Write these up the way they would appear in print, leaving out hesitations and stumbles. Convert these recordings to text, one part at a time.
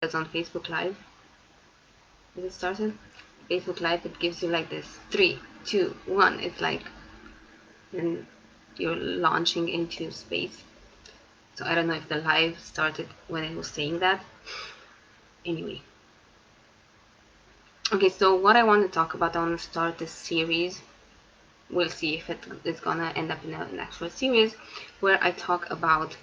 It's on Facebook Live. Is it started? Facebook Live, it gives you like this 3, 2, 1. It's like then you're launching into space. So I don't know if the live started when I was saying that. Anyway. Okay, so what I want to talk about, I want to start this series. We'll see if it's gonna end up in an actual series where I talk about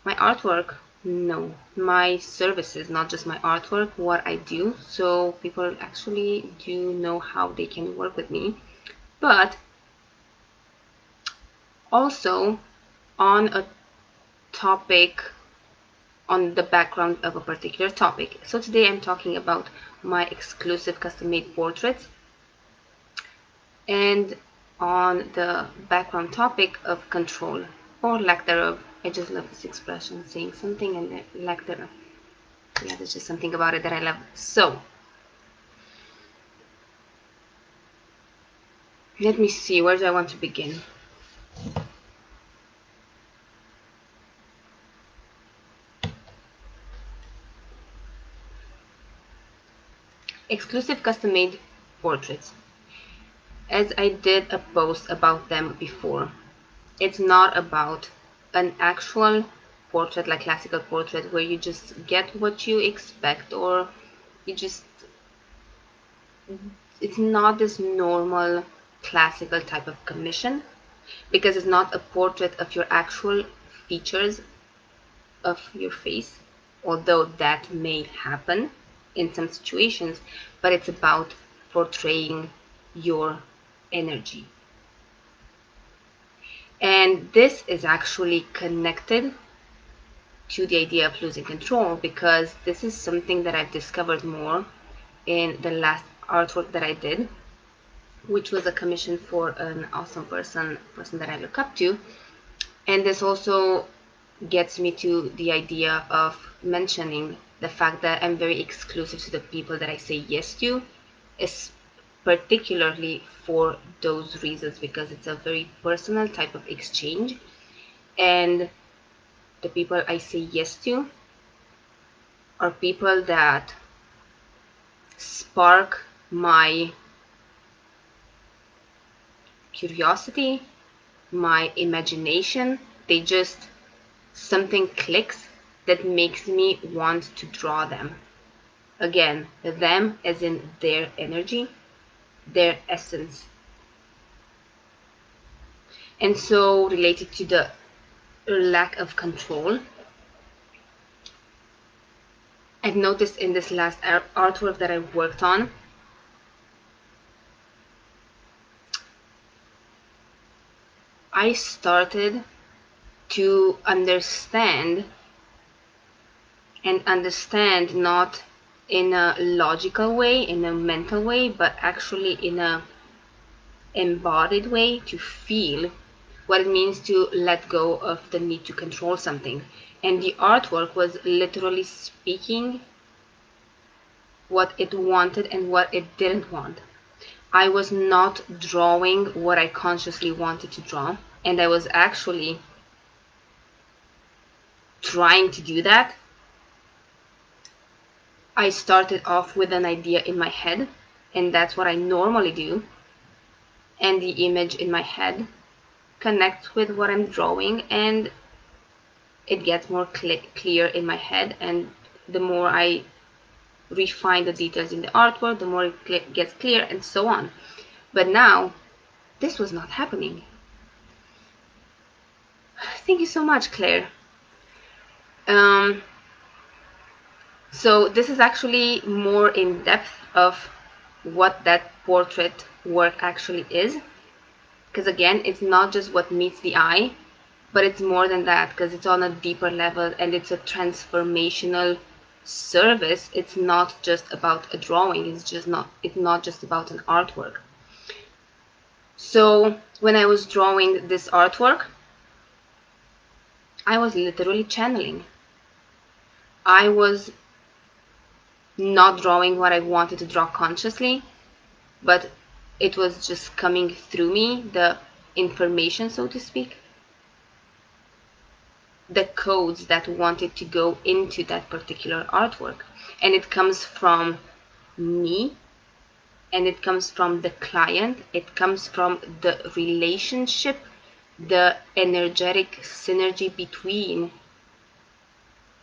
my artwork. No, my services, not just my artwork, what I do, so people actually do know how they can work with me, but also on a topic, on the background of a particular topic. So today I'm talking about my exclusive custom-made portraits, and on the background topic of control or lack thereof. I just love this expression, saying something and lack thereof. Yeah, there's just something about it that I love. So let me see, where do I want to begin? Exclusive custom-made portraits. As I did a post about them before, it's not about an actual portrait, like classical portrait, where you just get what you expect, or you just, it's not this normal classical type of commission, because it's not a portrait of your actual features of your face, although that may happen in some situations, but it's about portraying your energy. And this is actually connected to the idea of losing control, because this is something that I've discovered more in the last artwork that I did, which was a commission for an awesome person that I look up to. And this also gets me to the idea of mentioning the fact that I'm very exclusive to the people that I say yes to, is particularly for those reasons, because it's a very personal type of exchange, and the people I say yes to are people that spark my curiosity, my imagination. They just, something clicks that makes me want to draw them. Again, them as in their energy, their essence. And so, related to the lack of control, I've noticed in this last artwork that I worked on, I started to understand, and understand not in a logical way, in a mental way, but actually in a embodied way, to feel what it means to let go of the need to control something. And the artwork was literally speaking what it wanted and what it didn't want. I was not drawing what I consciously wanted to draw, and I was actually trying to do that. I started off with an idea in my head, and that's what I normally do, and the image in my head connects with what I'm drawing, and it gets more clear in my head, and the more I refine the details in the artwork, the more it gets clear, and so on. But now, this was not happening. Thank you so much, Claire. So this is actually more in depth of what that portrait work actually is, because again, it's not just what meets the eye, but it's more than that, because it's on a deeper level, and it's a transformational service. It's not just about a drawing, it's not just about an artwork. So when I was drawing this artwork, I was literally channeling. I was not drawing what I wanted to draw consciously, but it was just coming through me, the information, so to speak, the codes that wanted to go into that particular artwork. and it comes from me, and it comes from the client, it comes from the relationship, the energetic synergy between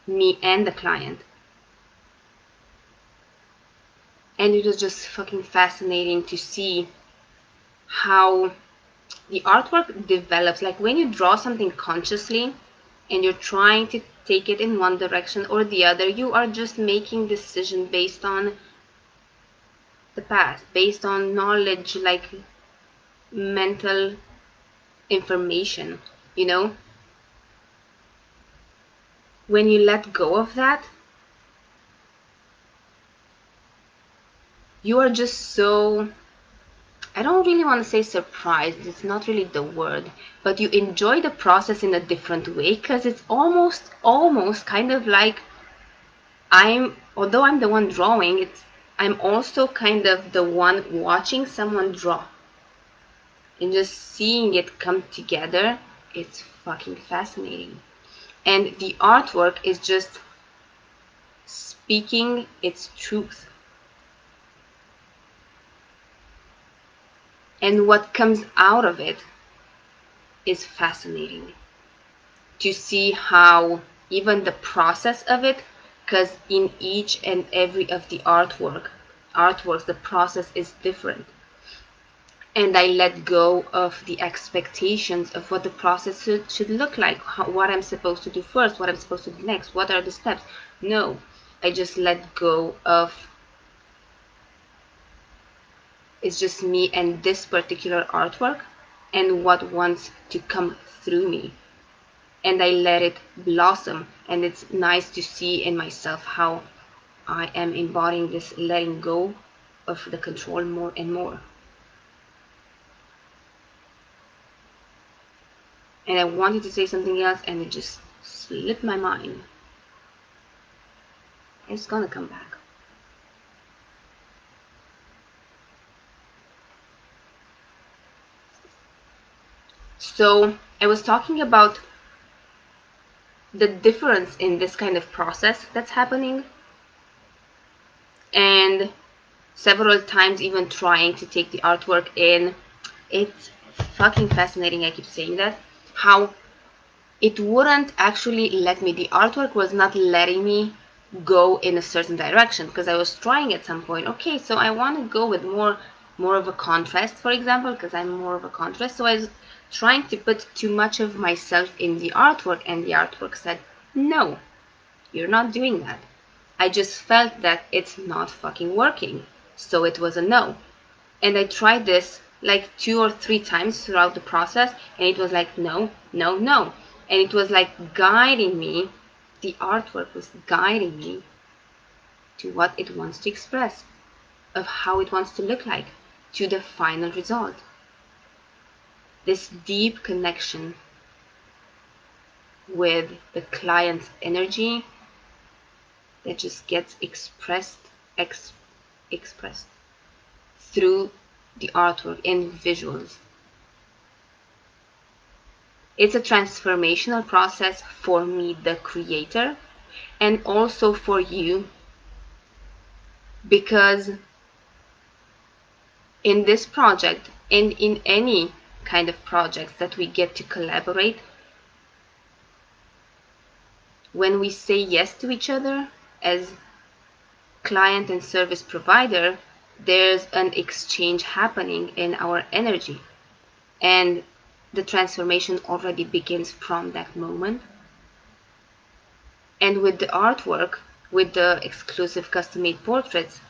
me and the client. And it was just fucking fascinating to see how the artwork develops. Like when you draw something consciously and you're trying to take it in one direction or the other, you are just making decision based on the past, based on knowledge, like mental information, you know. When you let go of that, you are just so, I don't really want to say surprised, it's not really the word, but you enjoy the process in a different way, because it's almost kind of like although I'm the one drawing, I'm also kind of the one watching someone draw. And just seeing it come together, it's fucking fascinating. And the artwork is just speaking its truth. And what comes out of it is fascinating. To see how even the process of it, because in each and every of the artworks, the process is different. And I let go of the expectations of what the process should look like, what I'm supposed to do first, what I'm supposed to do next, what are the steps. No, I just let go of, it's just me and this particular artwork and what wants to come through me. And I let it blossom, and it's nice to see in myself how I am embodying this letting go of the control more and more. And I wanted to say something else and it just slipped my mind. It's gonna come back. So I was talking about the difference in this kind of process that's happening, and several times even trying to take the artwork in. It's fucking fascinating, I keep saying that, how it wouldn't actually let me, the artwork was not letting me go in a certain direction, because I was trying at some point, okay, so I want to go with more of a contrast, for example, because I'm more of a contrast. So I was trying to put too much of myself in the artwork, and the artwork said, no, you're not doing that. I just felt that it's not fucking working, so it was a no. And I tried this like 2 or 3 times throughout the process, and it was like no, no, no. And it was like guiding me, the artwork was guiding me to what it wants to express, of how it wants to look like, to the final result. This deep connection with the client's energy that just gets expressed through the artwork and visuals. It's a transformational process for me, the creator, and also for you, because in this project and in any kind of projects that we get to collaborate, when we say yes to each other as client and service provider, there's an exchange happening in our energy, and the transformation already begins from that moment. And with the artwork, with the exclusive custom-made portraits,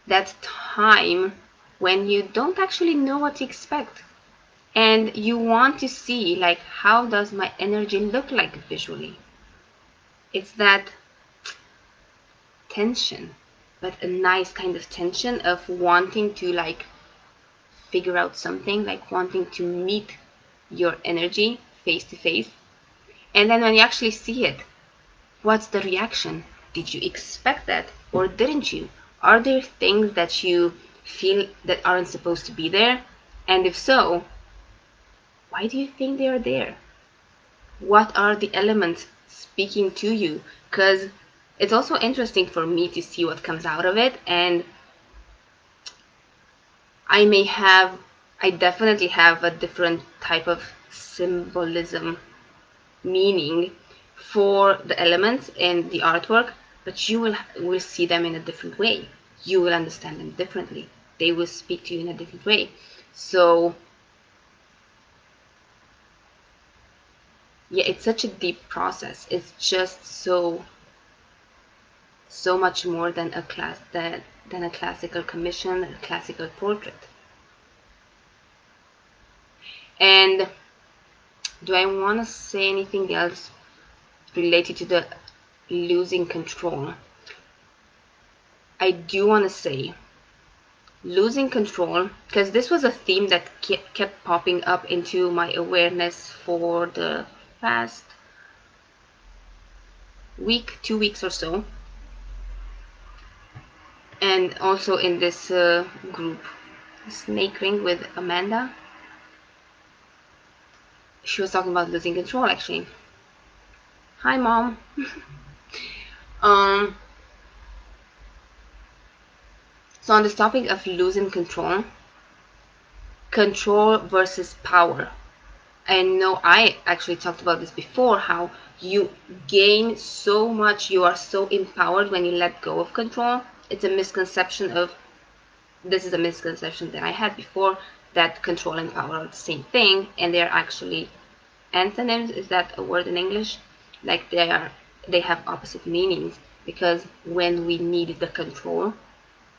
that time when you don't actually know what to expect, and you want to see, like, how does my energy look like visually. It's that tension, but a nice kind of tension of wanting to, like, figure out something, like wanting to meet your energy face to face. And then when you actually see it, what's the reaction? Did you expect that, or didn't you? Are there things that you feel that aren't supposed to be there? And if so, why do you think they are there? What are the elements speaking to you, because it's also interesting for me to see what comes out of it. And I definitely have a different type of symbolism, meaning for the elements in the artwork, but you will see them in a different way. You will understand them differently. They will speak to you in a different way. So yeah, it's such a deep process. It's just so much more than a classical commission, a classical portrait. And do I want to say anything else related to the losing control? I do want to say losing control, because this was a theme that kept popping up into my awareness for the past week, 2 weeks or so, and also in this group, Snake Ring with Amanda. She was talking about losing control, actually. Hi, Mom. um, so on this topic of losing control, control versus power. I know I actually talked about this before, how you gain so much, you are so empowered when you let go of control. It's a misconception of, this is a misconception that I had before, that control and power are the same thing, and they're actually antonyms. Is that a word in English? Like they have opposite meanings, because when we need the control,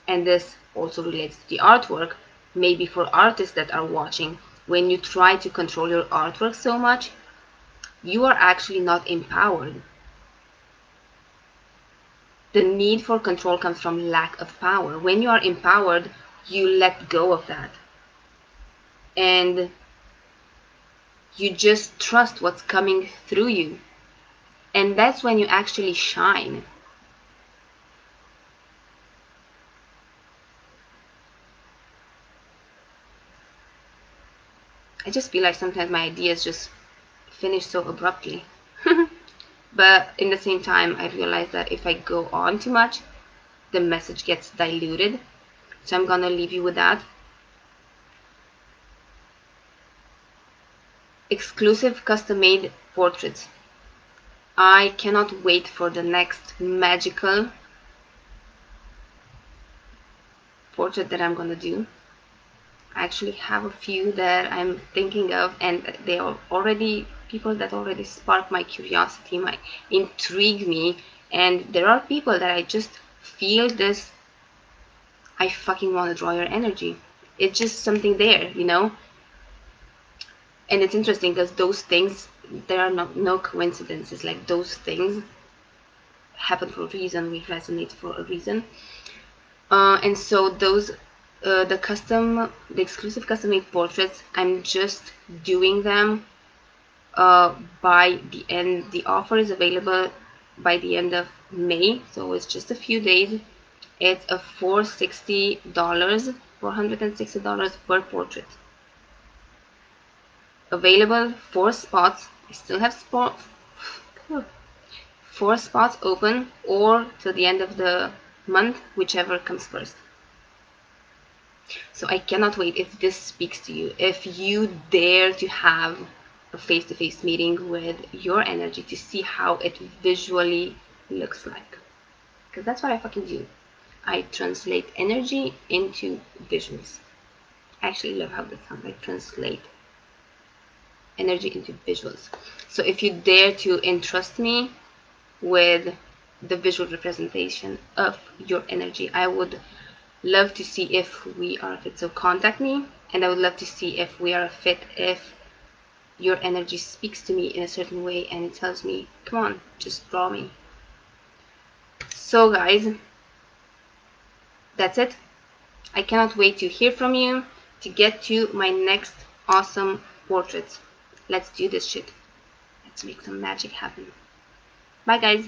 and this also relates to the artwork, maybe for artists that are watching, when you try to control your artwork so much, you are actually not empowered. The need for control comes from lack of power. When you are empowered, you let go of that. And you just trust what's coming through you. And that's when you actually shine. I just feel like sometimes my ideas just finish so abruptly. But in the same time, I realize that if I go on too much, the message gets diluted. So I'm gonna leave you with that. Exclusive custom-made portraits. I cannot wait for the next magical portrait that I'm gonna do. I actually have a few that I'm thinking of, and they are already people that already spark my curiosity, my intrigue me, and there are people that I just feel this, I fucking want to draw your energy. It's just something there, you know? And it's interesting because those things, there are no coincidences. Like, those things happen for a reason, we resonate for a reason. And so those the exclusive custom made portraits, I'm just doing them by the end. The offer is available by the end of May, so it's just a few days. It's a $460 per portrait. Available 4 spots. I still have 4 spots open, or till the end of the month, whichever comes first. So I cannot wait. If this speaks to you, if you dare to have a face-to-face meeting with your energy to see how it visually looks like, because that's what I fucking do. I translate energy into visuals. I actually love how that sounds. I translate energy into visuals. So if you dare to entrust me with the visual representation of your energy, I would love to see if we are a fit. So contact me, and I would love to see if we are a fit, if your energy speaks to me in a certain way and it tells me, come on, just draw me. So guys, that's it. I cannot wait to hear from you, to get to my next awesome portraits. Let's do this shit. Let's make some magic happen. Bye guys.